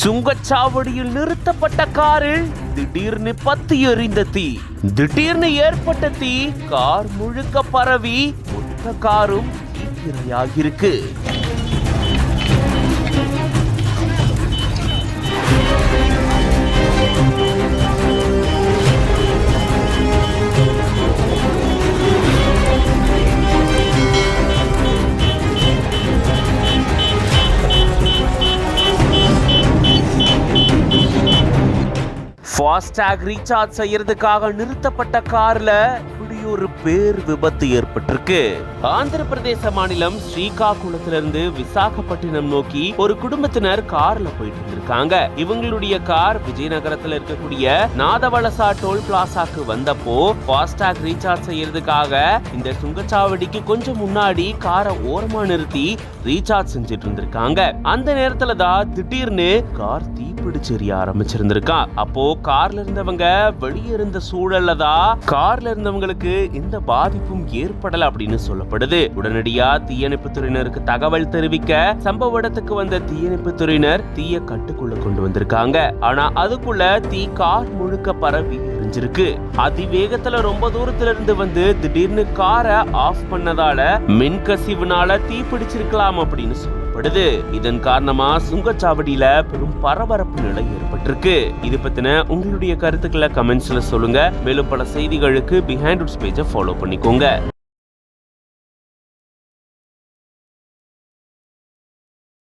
சுங்கச்சாவடியில் நிறுத்தப்பட்ட காரில் திடீர்னு பத்தி எறிந்த தீ. திடீர்னு ஏற்பட்ட தீ கார் முழுக்க பரவி மொத்த காரும் தீக்கிரையாகிருக்கு. ஃபாஸ்டாக் ரீசார்ஜ் செய்யறதுக்காக நிறுத்தப்பட்ட கார்ல இப்படி ஒரு பேர் விபத்து ஏற்பட்டிருக்கு. ஆந்திர பிரதேச மாநிலம் ஸ்ரீகாகுளத்திலிருந்து விசாகப்பட்டினம் நோக்கி ஒரு குடும்பத்தினர் கார்ல போயிட்டு இருக்காங்க. இவங்களுடைய கார் விஜயநகரத்துல இருக்கக்கூடிய நாதவலசா டோல் பிளாசாக்கு வந்தப்போ ஃபாஸ்டாக் ரீசார்ஜ் செய்யறதுக்காக இந்த சுங்கச்சாவடிக்கு கொஞ்சம் முன்னாடி காரை ஓரமா நிறுத்தி ரீசார்ஜ் செஞ்சுட்டு இருந்திருக்காங்க. அந்த நேரத்துல தான் திடீர்னு கார் தீப்பிடிச்செறிய ஆரம்பிச்சிருந்திருக்கா. அப்போ கார்ல இருந்தவங்க வெளியே இருந்த சூழல்ல தான் கார்ல இருந்தவங்களுக்கு எந்த பாதிப்பும் ஏற்படல அப்படின்னு சொல்லப்படுது. உடனடியா தீயணைப்பு துறையினருக்கு தகவல் தெரிவிக்க சம்பவ இடத்துக்கு வந்த தீயணைப்பு துறையினர் தீய கட்டுக்குள்ள கொண்டு வந்திருக்காங்க. ஆனா அதுக்குள்ள தீ கார் முழுக்க பரவி எரிஞ்சிருக்கு. அதிவேகத்துல ரொம்ப தூரத்துல இருந்து வந்து திடீர்னு காரை ஆஃப் பண்ணதால மின்கசிவுனால தீ பிடிச்சிருக்கலாம் அப்படின்னு சொல்லப்படுது. இதன் காரணமா சுங்கச்சாவடியில பெரும் பரபரப்பு நிலை ஏற்பட்டிருக்கு. இது பத்தின உங்களுடைய கருத்துக்களை கமெண்ட்ஸ்ல சொல்லுங்க. மேலும் பல செய்திகளுக்கு பிஹைண்ட் ரூட்ஸ் பேஜை ஃபாலோ பண்ணிக்கோங்க.